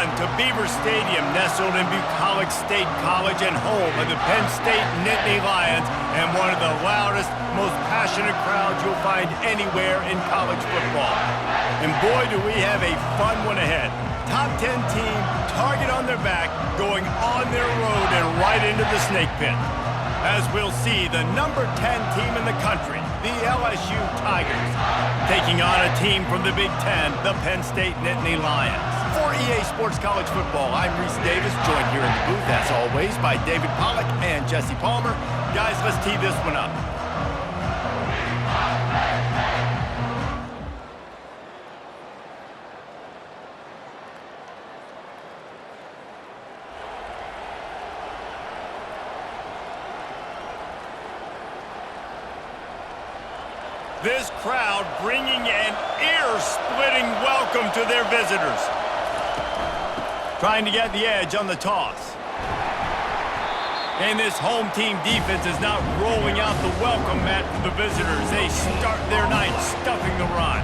Welcome to Beaver Stadium, nestled in Bucolic State College and home of the Penn State Nittany Lions and one of the loudest, most passionate crowds you'll find anywhere in college football. And boy, do we have a fun one ahead. Top 10 team, target on their back, going on their road and right into the snake pit. As we'll see, the number 10 team in the country, the LSU Tigers, taking on a team from the Big Ten, the Penn State Nittany Lions. For EA Sports College Football, I'm Reese Davis, joined here in the booth, as always, by David Pollack and Jesse Palmer. Guys, let's tee this one up. This crowd bringing an ear-splitting welcome to their visitors. Trying to get the edge on the toss. And this home team defense is not rolling out the welcome mat for the visitors. They start their night stuffing the run.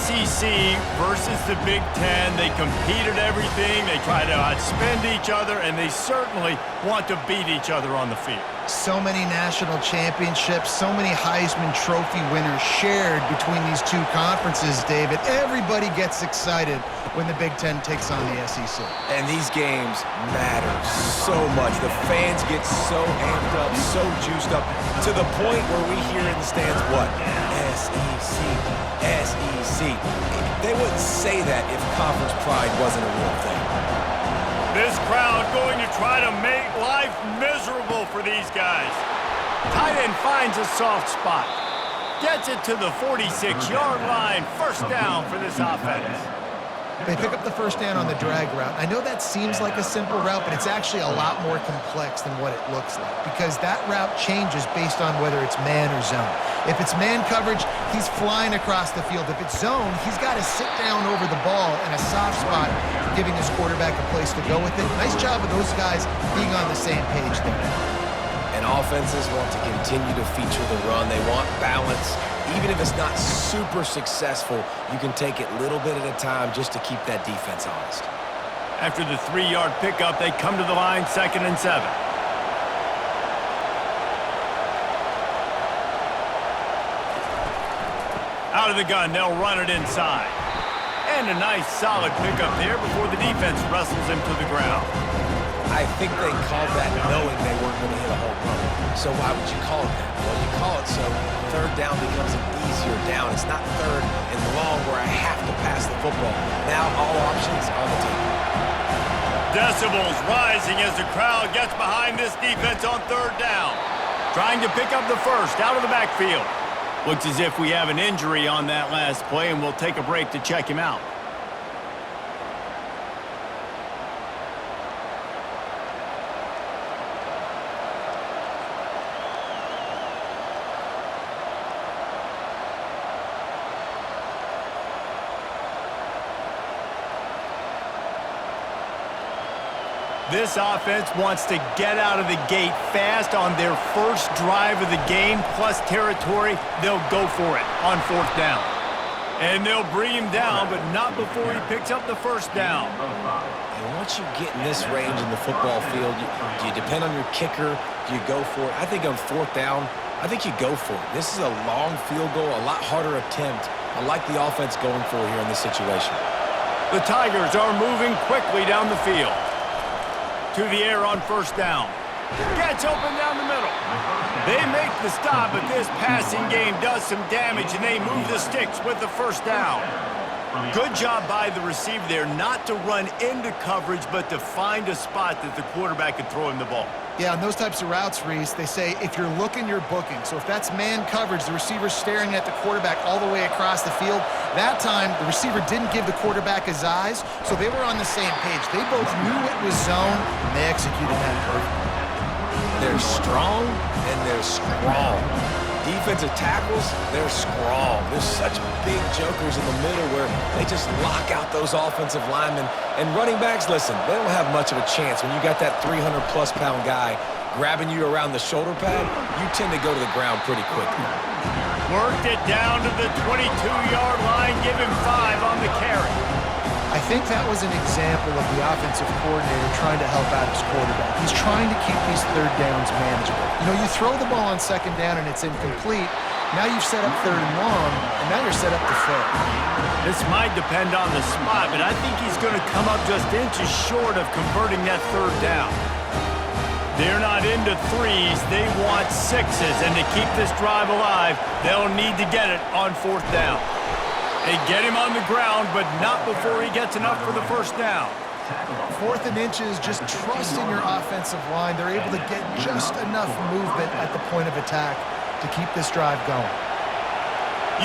SEC versus the Big Ten. They compete at everything. They try to outspend each other, and they certainly want to beat each other on the field. So many national championships, so many Heisman Trophy winners shared between these two conferences, David. Everybody gets excited when the Big Ten takes on the SEC. And these games matter so much. The fans get so amped up, so juiced up, to the point where we hear in the stands, what? SEC, SEC. They wouldn't say that if conference pride wasn't a real thing. This crowd going to try to make life miserable for these guys. Tight end finds a soft spot. Gets it to the 46-yard line. First down for this offense. They pick up the first down on the drag route. I know that seems like a simple route, but it's actually a lot more complex than what it looks like because that route changes based on whether it's man or zone. If it's man coverage, he's flying across the field. If it's zone, he's got to sit down over the ball in a soft spot, giving his quarterback a place to go with it. Nice job of those guys being on the same page there. And offenses want to continue to feature the run. They want balance. Even if it's not super successful, you can take it little bit at a time just to keep that defense honest. After the 3-yard pickup, they come to the line, 2nd and 7. Out of the gun, they'll run it inside. And a nice solid pickup there before the defense wrestles him to the ground. I think they called that knowing they weren't going to hit a home run. So why would you call it that? Well, you call it so third down becomes an easier down. It's not third and long where I have to pass the football. Now all options on the table. Decibels rising as the crowd gets behind this defense on 3rd down. Trying to pick up the first out of the backfield. Looks as if we have an injury on that last play, and we'll take a break to check him out. This offense wants to get out of the gate fast on their first drive of the game, plus territory. They'll go for it on 4th down. And they'll bring him down, but not before he picks up the first down. And once you get in this range in the football field, do you depend on your kicker? Do you go for it? I think on 4th down, I think you go for it. This is a long field goal, a lot harder attempt. I like the offense going for it here in this situation. The Tigers are moving quickly down the field. To the air on 1st down. Gets open down the middle. They make the stop, but this passing game does some damage, and they move the sticks with the 1st down. Good job by the receiver there not to run into coverage, but to find a spot that the quarterback could throw him the ball. Yeah, on those types of routes, Reese, they say if you're looking, you're booking. So if that's man coverage, the receiver's staring at the quarterback all the way across the field. That time, the receiver didn't give the quarterback his eyes, so they were on the same page. They both knew it was zone, and they executed that perfectly. They're strong, and they're strong. Defensive tackles, they're strong. There's such big jokers in the middle where they just lock out those offensive linemen. And running backs, listen, they don't have much of a chance. When you got that 300-plus pound guy grabbing you around the shoulder pad, you tend to go to the ground pretty quickly. Worked it down to the 22-yard line, give him 5 on the carry. I think that was an example of the offensive coordinator trying to help out his quarterback. He's trying to keep these third downs manageable. You know, you throw the ball on second down and it's incomplete. Now you've set up third and long, and now you're set up to fail. This might depend on the spot, but I think he's going to come up just inches short of converting that third down. They're not into threes. They want sixes, and to keep this drive alive, they'll need to get it on fourth down. They get him on the ground, but not before he gets enough for the first down. Fourth and inches, just trust in your offensive line. They're able to get just enough movement at the point of attack to keep this drive going.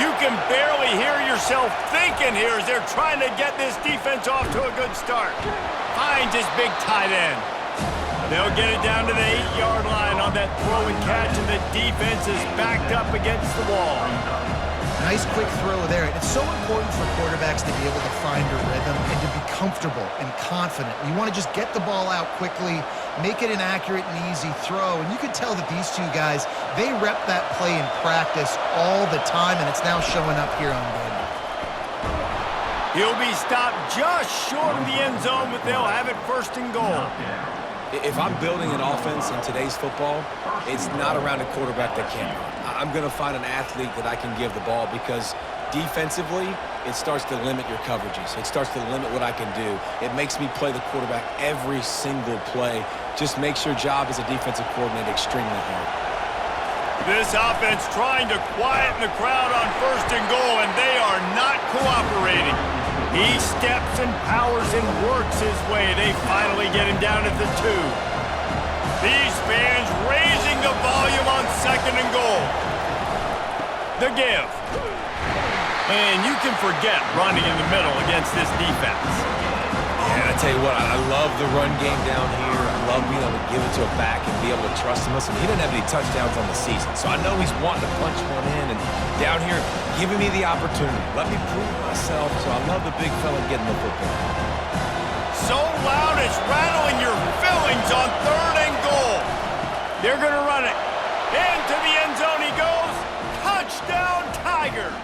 You can barely hear yourself thinking here as they're trying to get this defense off to a good start. Finds his big tight end. They'll get it down to the 8-yard line on that throw and catch, and the defense is backed up against the wall. Nice quick throw there. It's so important for quarterbacks to be able to find a rhythm and to be comfortable and confident. You want to just get the ball out quickly, make it an accurate and easy throw. And you can tell that these two guys, they rep that play in practice all the time, and it's now showing up here on game day. He'll be stopped just short of the end zone, but they'll have it first and goal. If I'm building an offense in today's football, it's not around a quarterback that can't run. I'm going to find an athlete that I can give the ball because defensively, it starts to limit your coverages. It starts to limit what I can do. It makes me play the quarterback every single play. Just makes your job as a defensive coordinator extremely hard. This offense trying to quieten the crowd on first and goal, and they are not cooperating. He steps and powers and works his way. They finally get him down at the 2. These fans raising the volume on second and goal. The give. And you can forget running in the middle against this defense. Yeah, I tell you what, I love the run game down here. I love being able to give it to a back and be able to trust him. Listen, he didn't have any touchdowns on the season, so I know he's wanting to punch one in. And down here, giving me the opportunity. Let me prove myself, so I love the big fella getting the football. So loud it's rattling your fillings on third and goal. They're going to run it. Into the end zone he goes. Touchdown, Tigers.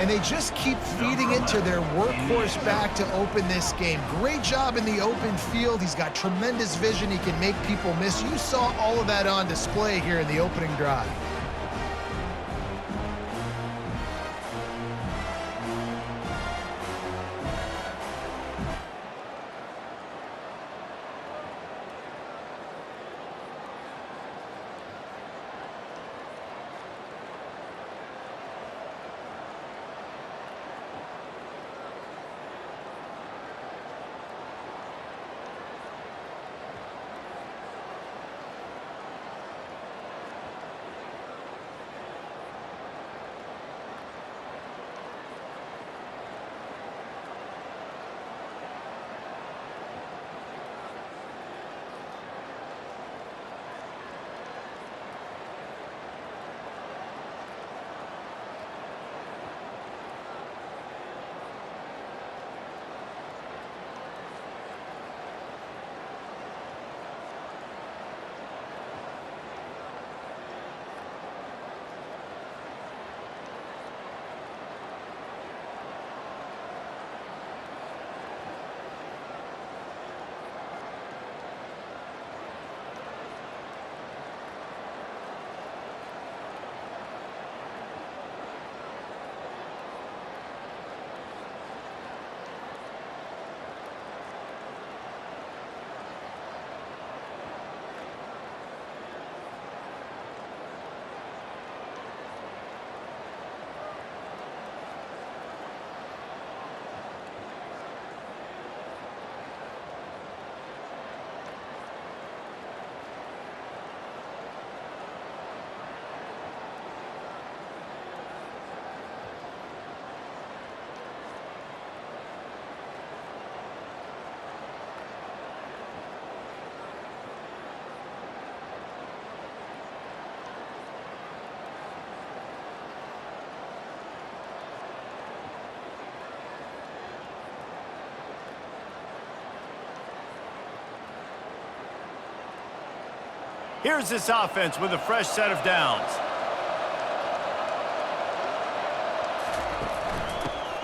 And they just keep feeding it to their workhorse back to open this game. Great job in the open field. He's got tremendous vision. He can make people miss. You saw all of that on display here in the opening drive. Here's this offense with a fresh set of downs.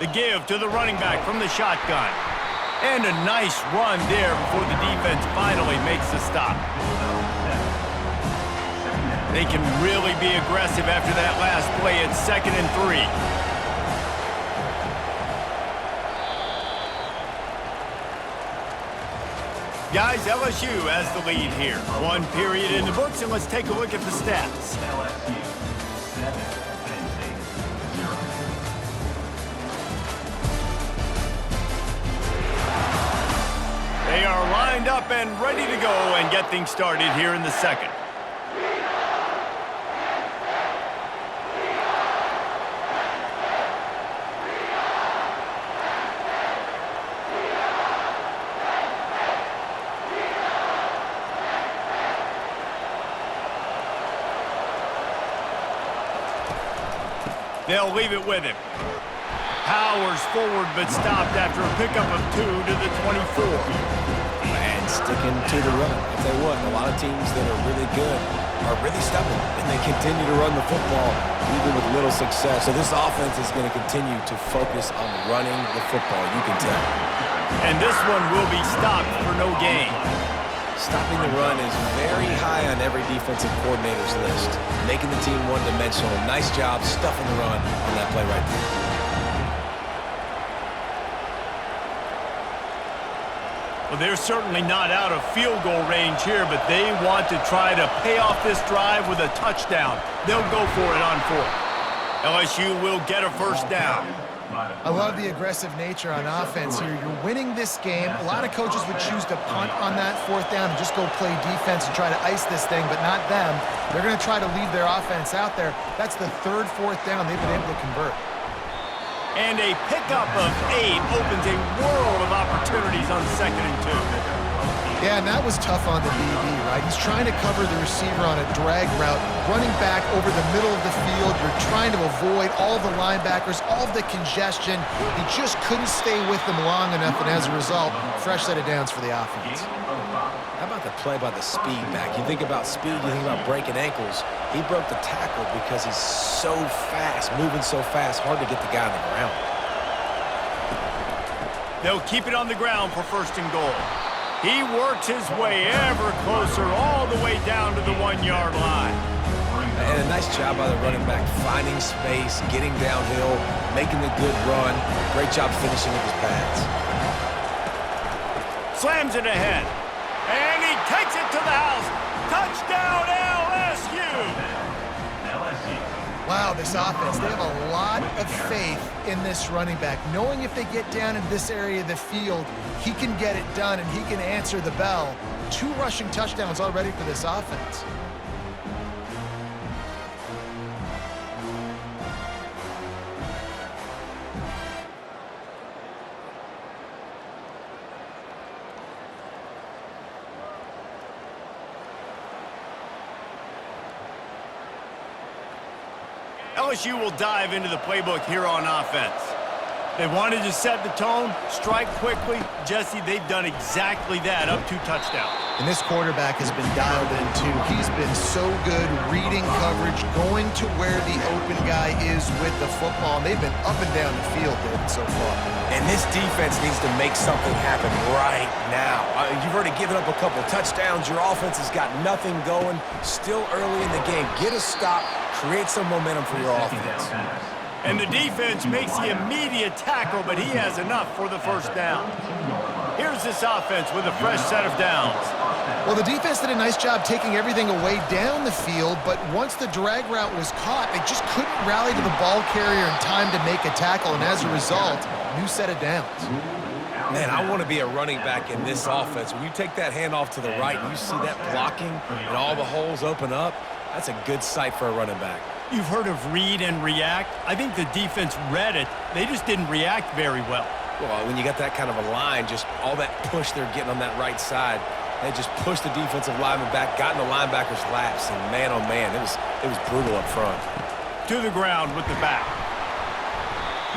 The give to the running back from the shotgun. And a nice run there before the defense finally makes the stop. They can really be aggressive after that last play at 2nd and 3. Guys, LSU has the lead here. 1 period in the books, and let's take a look at the stats. LSU 7, Penn State 0. They are lined up and ready to go and get things started here in the second. They'll leave it with him. Powers forward, but stopped after a pickup of 2 to the 24. And sticking to the run. I'll tell you what, a lot of teams that are really good are really stubborn, and they continue to run the football even with little success. So this offense is going to continue to focus on running the football, you can tell. And this one will be stopped for no gain. Stopping the run is very high on every defensive coordinator's list. Making the team one-dimensional. Nice job stuffing the run on that play right there. Well, they're certainly not out of field goal range here, but they want to try to pay off this drive with a touchdown. They'll go for it on 4th. LSU will get a first down. I love the aggressive nature on offense here. You're winning this game. A lot of coaches would choose to punt on that 4th down and just go play defense and try to ice this thing, but not them. They're going to try to leave their offense out there. That's the 3rd, 4th down they've been able to convert. And a pickup of 8 opens a world of opportunities on 2nd and 2. Yeah, and that was tough on the DB, right? He's trying to cover the receiver on a drag route, running back over the middle of the field. You're trying to avoid all the linebackers, all of the congestion. He just couldn't stay with them long enough, and as a result, fresh set of downs for the offense. How about the play by the speed back? You think about speed, you think about breaking ankles. He broke the tackle because he's so fast, moving so fast, hard to get the guy on the ground. They'll keep it on the ground for 1st and goal. He works his way ever closer all the way down to the 1-yard line. And a nice job by the running back, finding space, getting downhill, making the good run. Great job finishing with his pads. Slams it ahead. And he takes it to the house. Touchdown, LSU! Wow, this offense, they have a lot of faith in this running back, knowing if they get down in this area of the field, he can get it done and he can answer the bell. 2 rushing touchdowns already for this offense. LSU will dive into the playbook here on offense. They wanted to set the tone, strike quickly. Jesse, they've done exactly that, up 2 touchdowns. And this quarterback has been dialed in too. He's been so good reading coverage, going to where the open guy is with the football. And they've been up and down the field, David, so far. And this defense needs to make something happen right now. You've already given up a couple touchdowns. Your offense has got nothing going. Still early in the game. Get a stop. Create some momentum for your offense. And the defense makes the immediate tackle, but he has enough for the 1st down. Here's this offense with a fresh set of downs. Well, the defense did a nice job taking everything away down the field, but once the drag route was caught, they just couldn't rally to the ball carrier in time to make a tackle, and as a result, new set of downs. Man, I want to be a running back in this offense. When you take that handoff to the right and you see that blocking and all the holes open up, that's a good sight for a running back. You've heard of read and react. I think the defense read it. They just didn't react very well. Well, when you got that kind of a line, just all that push they're getting on that right side, they just pushed the defensive lineman back, got in the linebacker's laps, and man, oh man, it was brutal up front. To the ground with the back.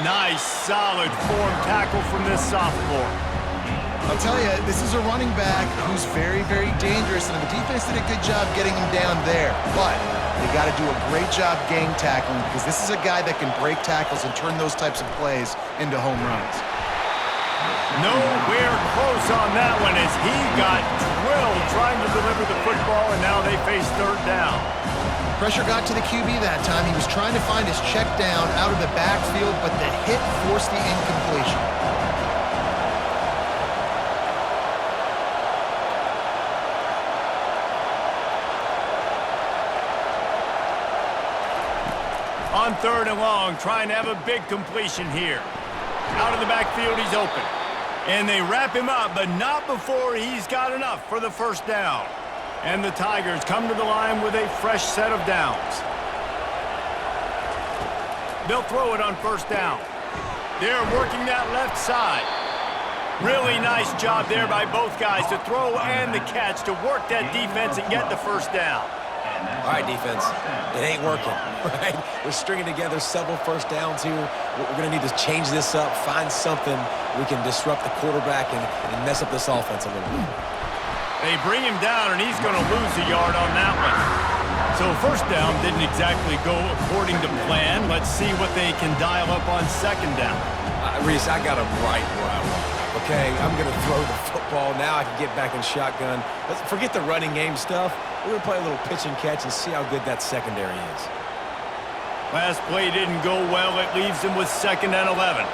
Nice, solid form tackle from this sophomore. I'll tell you, this is a running back who's very, very dangerous, and the defense did a good job getting him down there. But They got to do a great job gang tackling because this is a guy that can break tackles and turn those types of plays into home runs. Nowhere close on that one as he got drilled trying to deliver the football, and now they face third down. Pressure got to the QB that time. He was trying to find his check down out of the backfield, but the hit forced the incompletion. On third and long, trying to have a big completion here. Out of the backfield, he's open. And they wrap him up, but not before he's got enough for the first down. And the Tigers come to the line with a fresh set of downs. They'll throw it on first down. They're working that left side. Really nice job there by both guys to throw and the catch to work that defense and get the first down. All right, defense, it ain't working, right? We're stringing together several first downs here. We're going to need to change this up, find something we can disrupt the quarterback and mess up this offense a little bit. They bring him down, and he's going to lose a yard on that one. So first down didn't exactly go according to plan. Let's see what they can dial up on second down. Reese, I got him right where I want. Okay, I'm going to throw the football. Now I can get back in shotgun. Let's forget the running game stuff. We're going to play a little pitch and catch and see how good that secondary is. Last play didn't go well. It leaves him with 2nd and 11.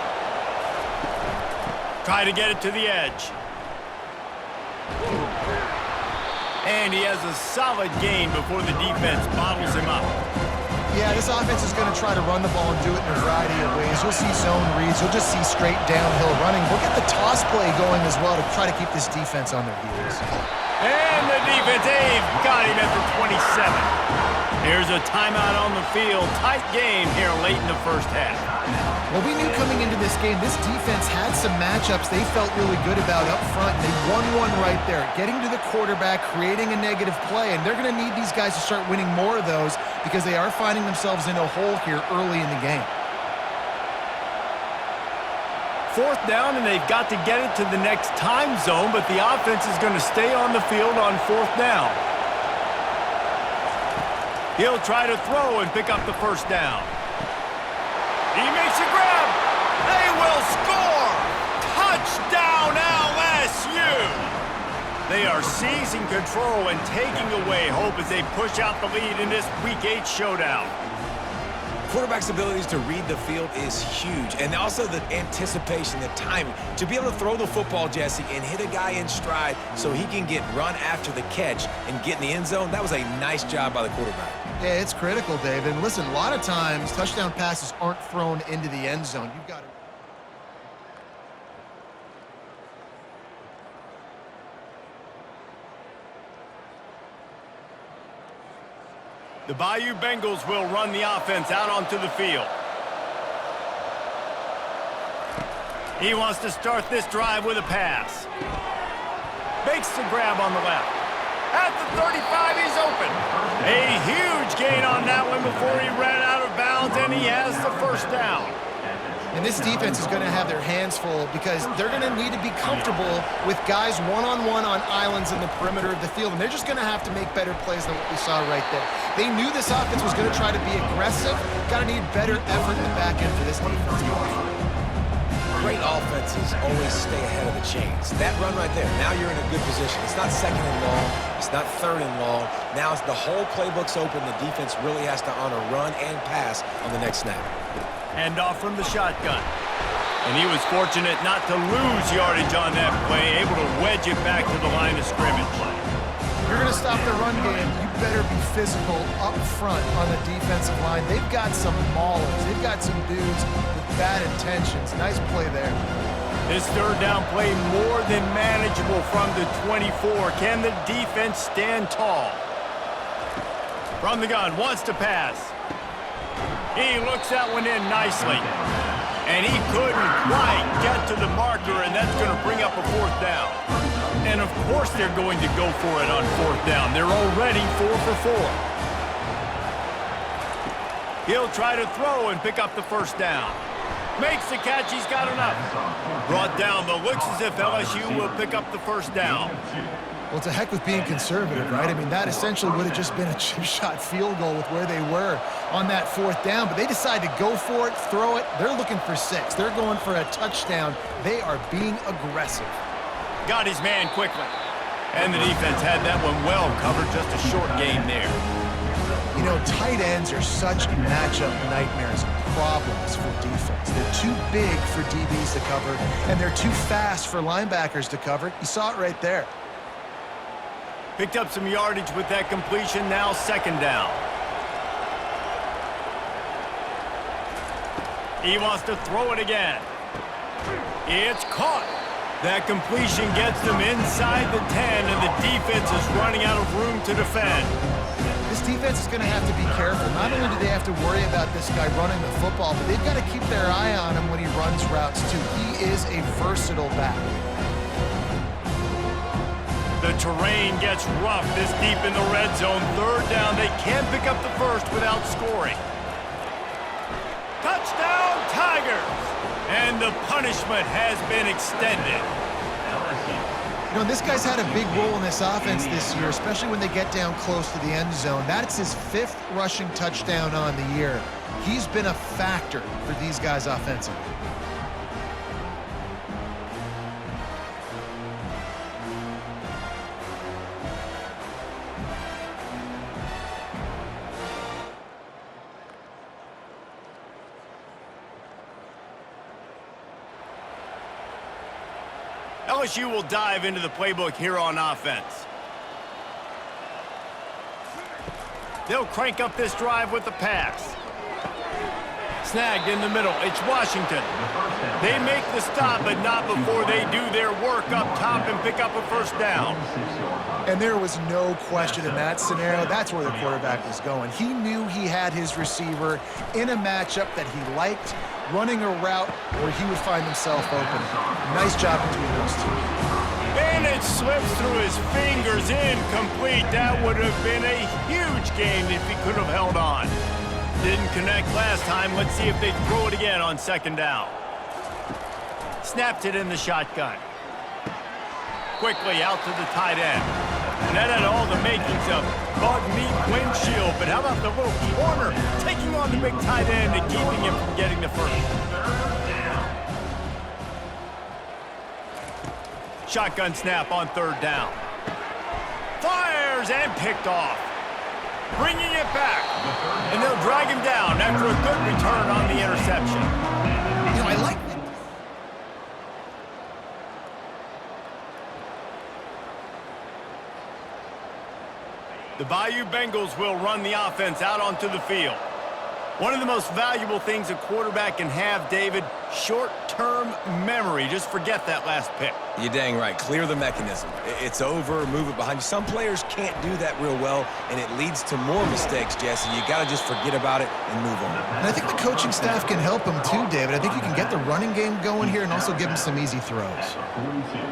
Try to get it to the edge. And he has a solid gain before the defense bottles him up. Yeah, this offense is going to try to run the ball and do it in a variety of ways. You'll see zone reads. You'll just see straight downhill running. We'll get the toss play going as well to try to keep this defense on their heels. And the defense, they've got him at the 27. Here's a timeout on the field. Tight game here late in the first half. Well, we knew coming into this game, this defense had some matchups they felt really good about up front. They won one right there, getting to the quarterback, creating a negative play, and they're going to need these guys to start winning more of those because they are finding themselves in a hole here early in the game. Fourth down, and they've got to get it to the next time zone, but the offense is going to stay on the field on fourth down. He'll try to throw and pick up the first down. He makes a grab. They will score. Touchdown, LSU. They are seizing control and taking away hope as they push out the lead in this Week 8 showdown. Quarterback's abilities to read the field is huge, and also the anticipation, the timing. To be able to throw the football, Jesse, and hit a guy in stride so he can get run after the catch and get in the end zone, that was a nice job by the quarterback. Yeah, it's critical, David. And listen, a lot of times touchdown passes aren't thrown into the end zone. You've got to... The Bayou Bengals will run the offense out onto the field. He wants to start this drive with a pass. Makes the grab on the left. At the 35, he's open. A huge gain on that one before he ran out of bounds, and he has the first down. And this defense is going to have their hands full because they're going to need to be comfortable with guys one-on-one on islands in the perimeter of the field, and they're just going to have to make better plays than what we saw right there. They knew this offense was going to try to be aggressive. Got to need better effort in the back end for this defense. Great offenses always stay ahead of the chains. That run right there, now you're in a good position. It's not 2nd and long. It's not 3rd and long. Now it's the whole playbook's open. The defense really has to honor run and pass on the next snap. Hand off from the shotgun. And he was fortunate not to lose yardage on that play, able to wedge it back to the line of scrimmage. If you're going to stop the run game, you better be physical up front on the defensive line. They've got some maulers. They've got some dudes with bad intentions. Nice play there. This third down play more than manageable from the 24. Can the defense stand tall? From the gun, wants to pass. He looks that one in nicely. And he couldn't quite get to the marker, and that's going to bring up a fourth down. And, of course, they're going to go for it on fourth down. They're already 4 for 4. He'll try to throw and pick up the first down. Makes the catch. He's got enough. Brought down, but looks as if LSU will pick up the first down. Well, it's a heck with being conservative, right? I mean, that essentially would have just been a chip shot field goal with where they were on that 4th down, but they decide to go for it, throw it. They're looking for 6. They're going for a touchdown. They are being aggressive. Got his man quickly. And the defense had that one well covered, just a short gain there. You know, tight ends are such matchup nightmares and problems for defense. They're too big for DBs to cover, and they're too fast for linebackers to cover. You saw it right there. Picked up some yardage with that completion, now 2nd down. He wants to throw it again. It's caught. That completion gets them inside the 10, and the defense is running out of room to defend. This defense is going to have to be careful. Not only do they have to worry about this guy running the football, but they've got to keep their eye on him when he runs routes, too. He is a versatile back. The terrain gets rough this deep in the red zone. 3rd down. They can't pick up the first without scoring. Touchdown, Tigers! And the punishment has been extended. You know, this guy's had a big role in this offense this year, especially when they get down close to the end zone. That's his 5th rushing touchdown on the year. He's been a factor for these guys offensively. LSU will dive into the playbook here on offense. They'll crank up this drive with the pass. Snagged in the middle. It's Washington. They make the stop, but not before they do their work up top and pick up a 1st down. And there was no question in that scenario. That's where the quarterback was going. He knew he had his receiver in a matchup that he liked, running a route where he would find himself open. Nice job between those two. And it slips through his fingers, incomplete. That would have been a huge gain if he could have held on. Didn't connect last time. Let's see if they throw it again on 2nd down. Snapped it in the shotgun. Quickly out to the tight end. And that had all the makings of bug meat windshield. But how about the little corner taking on the big tight end and keeping him from getting the first? Shotgun snap on 3rd down. Fires and picked off. Bringing it back. And they'll drag him down after a good return on the interception. You know, I like it. The Bayou Bengals will run the offense out onto the field. One of the most valuable things a quarterback can have, David, short-term memory. Just forget that last pick. You're dang right. Clear the mechanism. It's over, move it behind you. Some players can't do that real well, and it leads to more mistakes, Jesse. You got to just forget about it and move on. And I think the coaching staff can help him too, David. I think you can get the running game going here and also give him some easy throws.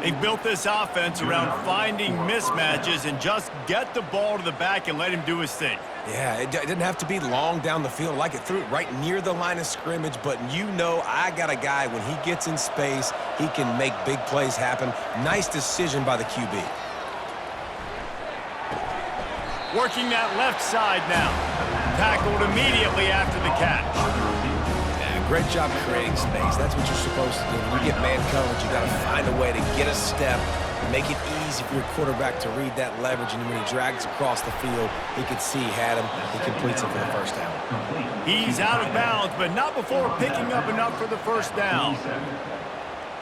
They built this offense around finding mismatches and just get the ball to the back and let him do his thing. Yeah, it didn't have to be long down the field. Like it threw it right near the line of scrimmage, but you know I got a guy, when he gets in space, he can make big plays happen. Nice decision by the QB. Working that left side now. Tackled immediately after the catch. Yeah, great job creating space. That's what you're supposed to do. When you get man coverage, you got to find a way to get a step, make it easy for your quarterback to read that leverage, and when he drags across the field, he could see he had him. He completes it for the 1st down. He's out of bounds, but not before picking up enough for the 1st down.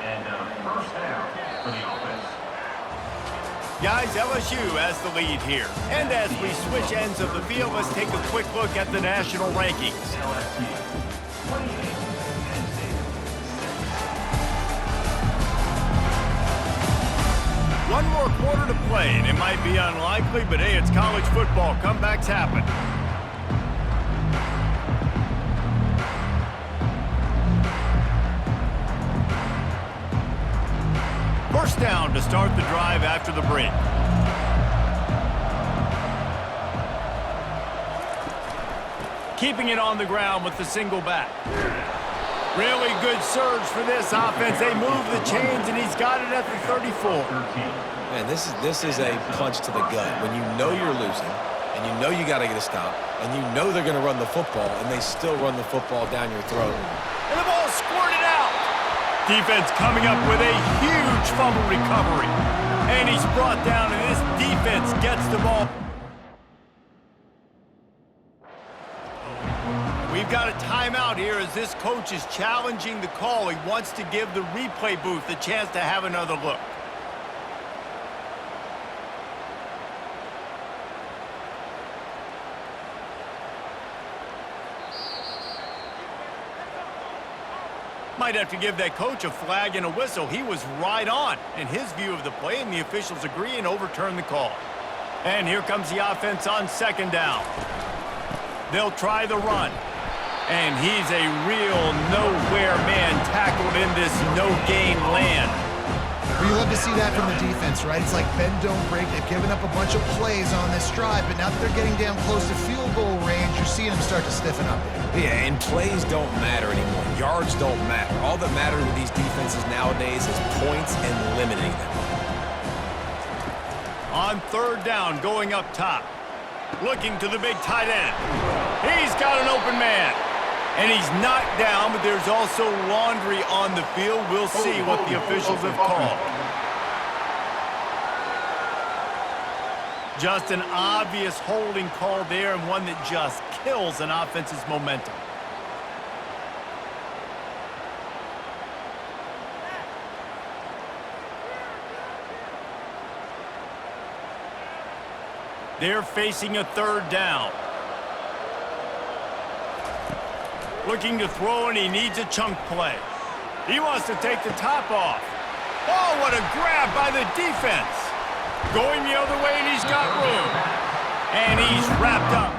And 1st down for the offense. Guys, LSU has the lead here. And as we switch ends of the field, let's take a quick look at the national rankings. LSU 28, Penn State 6. One more quarter to play, and it might be unlikely, but hey, it's college football. Comebacks happen. First down to start the drive after the break. Keeping it on the ground with the single back. Really good surge for this offense. They move the chains, and he's got it at the 34. Man, this is a punch to the gut. When you know you're losing, and you know you got to get a stop, and you know they're going to run the football, and they still run the football down your throat. And the ball squirted out. Defense coming up with a huge fumble recovery. And he's brought down, and this defense gets the ball. We've got a timeout here as this coach is challenging the call. He wants to give the replay booth a chance to have another look. Might have to give that coach a flag and a whistle. He was right on in his view of the play, and the officials agree and overturn the call. And here comes the offense on second down. They'll try the run. And he's a real nowhere man tackled in this no-gain land. Well, you love to see that from the defense, right? It's like bend, don't break. They've given up a bunch of plays on this drive, but now that they're getting down close to field goal range, you're seeing them start to stiffen up. Yeah, and plays don't matter anymore. Yards don't matter. All that matters with these defenses nowadays is points and limiting them. On third down, going up top. Looking to the big tight end. He's got an open man. And he's knocked down, but there's also laundry on the field. We'll see what the officials have called. Just an obvious holding call there, and one that just kills an offense's momentum. They're facing a third down. Looking to throw, and he needs a chunk play. He wants to take the top off. Oh, what a grab by the defense. Going the other way, and he's got room. And he's wrapped up.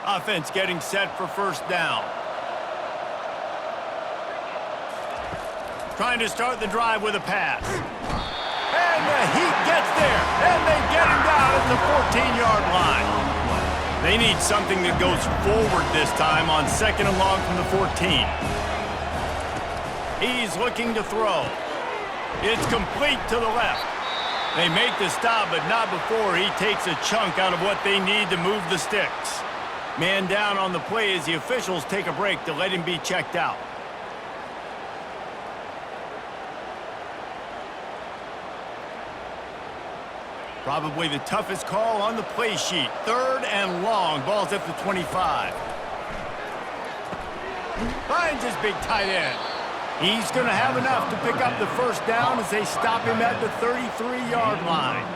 Offense getting set for first down. Trying to start the drive with a pass. And the Heat gets there. And they get him down at the 14-yard line. They need something that goes forward this time on second and long from the 14. He's looking to throw. It's complete to the left. They make the stop, but not before he takes a chunk out of what they need to move the sticks. Man down on the play as the officials take a break to let him be checked out. Probably the toughest call on the play sheet. Third and long. Ball's at the 25. Finds his big tight end. He's going to have enough to pick up the first down as they stop him at the 33-yard line.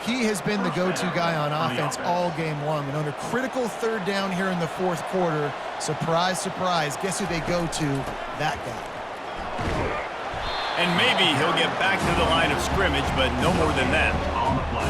He has been the go-to guy on offense all game long. And on a critical third down here in the fourth quarter, surprise, surprise, guess who they go to? That guy. And maybe he'll get back to the line of scrimmage, but no more than that.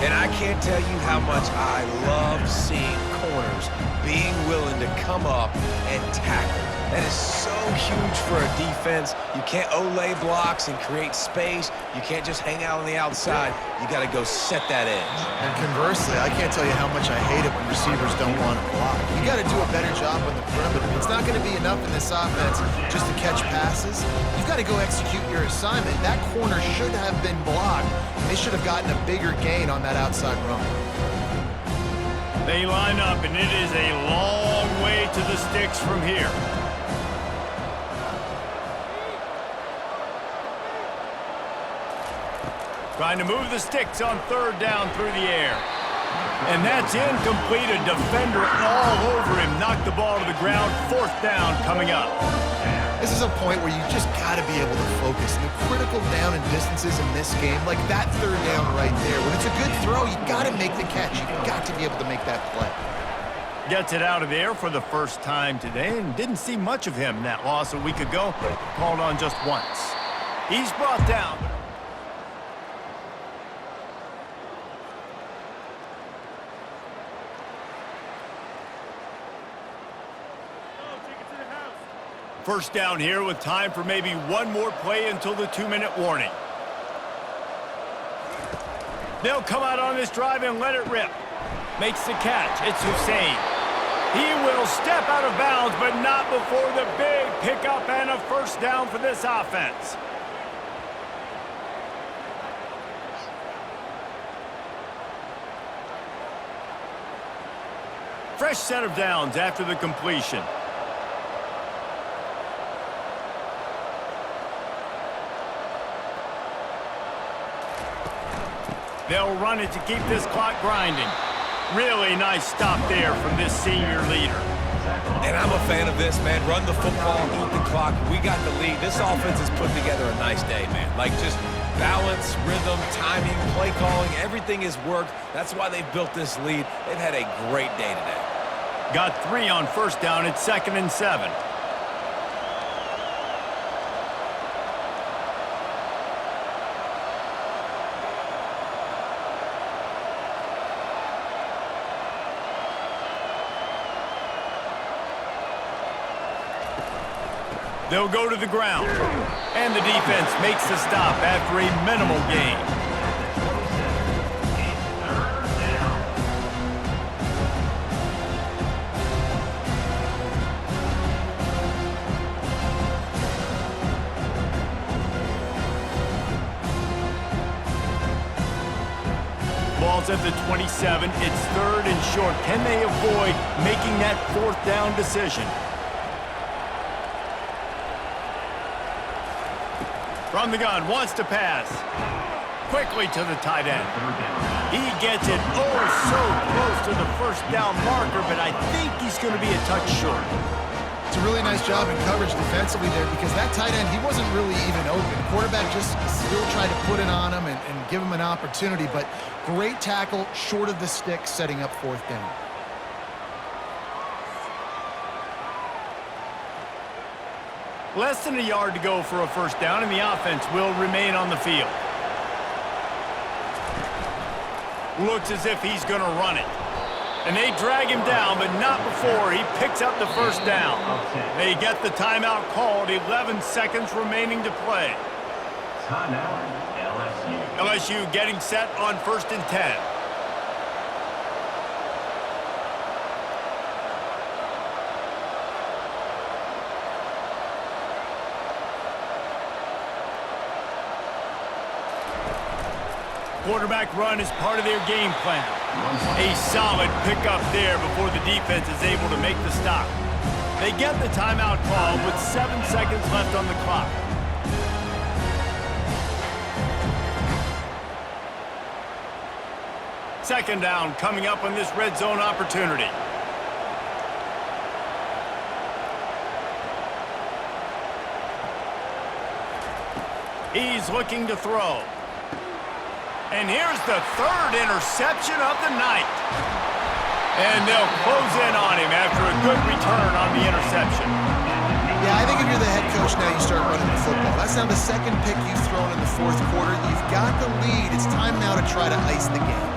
And I can't tell you how much I love seeing corners being willing to come up and tackle. That is so huge for a defense. You can't olay blocks and create space. You can't just hang out on the outside. You got to go set that edge. And conversely, I can't tell you how much I hate it when receivers don't want to block. You got to do a better job on the perimeter. It's not going to be enough in this offense just to catch passes. You've got to go execute your assignment. That corner should have been blocked. They should have gotten a bigger gain on that outside run. They line up, and it is a long way to the sticks from here. Trying to move the sticks on third down through the air. And that's incomplete. A defender all over him. Knocked the ball to the ground. Fourth down coming up. This is a point where you just got to be able to focus. The critical down and distances in this game, like that third down right there. When it's a good throw, you got to make the catch. You've got to be able to make that play. Gets it out of there for the first time today, and didn't see much of him in that loss a week ago. Called on just once. He's brought down. First down here with time for maybe one more play until the 2-minute warning. They'll come out on this drive and let it rip. Makes the catch. It's Hussein. He will step out of bounds, but not before the big pickup and a first down for this offense. Fresh set of downs after the completion. They'll run it to keep this clock grinding. Really nice stop there from this senior leader. And I'm a fan of this, man. Run the football, eat the clock. We got the lead. This offense has put together a nice day, man. Like just balance, rhythm, timing, play calling, everything has worked. That's why they've built this lead. They've had a great day today. Got 3 on first down. It's 2nd and 7. They'll go to the ground. And the defense makes the stop after a minimal gain. Ball's at the 27. It's 3rd and short. Can they avoid making that 4th down decision? From the gun, wants to pass. Quickly to the tight end. He gets it so close to the first down marker, but I think he's going to be a touch short. It's a really nice job in coverage defensively there because that tight end, he wasn't really even open. Quarterback just still tried to put it on him and give him an opportunity, but great tackle short of the stick, setting up 4th down. Less than a yard to go for a first down, and the offense will remain on the field. Looks as if he's going to run it. And they drag him down, but not before he picks up the first down. They get the timeout called, 11 seconds remaining to play. Timeout, LSU. LSU getting set on 1st and 10. Quarterback run is part of their game plan. A solid pickup there before the defense is able to make the stop. They get the timeout call with 7 seconds left on the clock. Second down coming up on this red zone opportunity. He's looking to throw. And here's the 3rd interception of the night. And they'll close in on him after a good return on the interception. Yeah, I think if you're the head coach now, you start running the football. That's now the 2nd pick you've thrown in the 4th quarter. You've got the lead. It's time now to try to ice the game.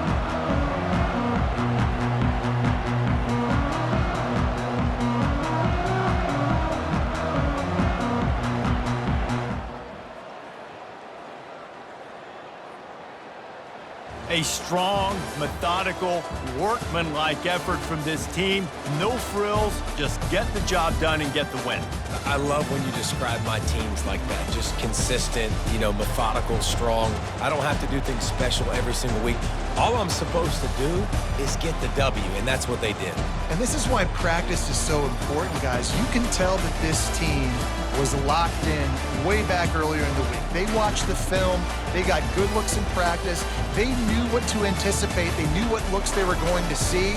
A strong, methodical, workman-like effort from this team. No frills, just get the job done and get the win. I love when you describe my teams like that. Just consistent, methodical, strong. I don't have to do things special every single week. All I'm supposed to do is get the W, and that's what they did. And this is why practice is so important, guys. You can tell that this team was locked in way back earlier in the week. They watched the film. They got good looks in practice. They knew what to anticipate. They knew what looks they were going to see.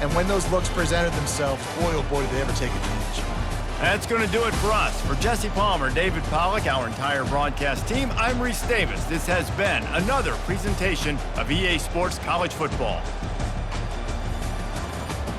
And when those looks presented themselves, boy, oh boy, did they ever take advantage. That's going to do it for us. For Jesse Palmer, David Pollack, our entire broadcast team, I'm Reese Davis. This has been another presentation of EA Sports College Football.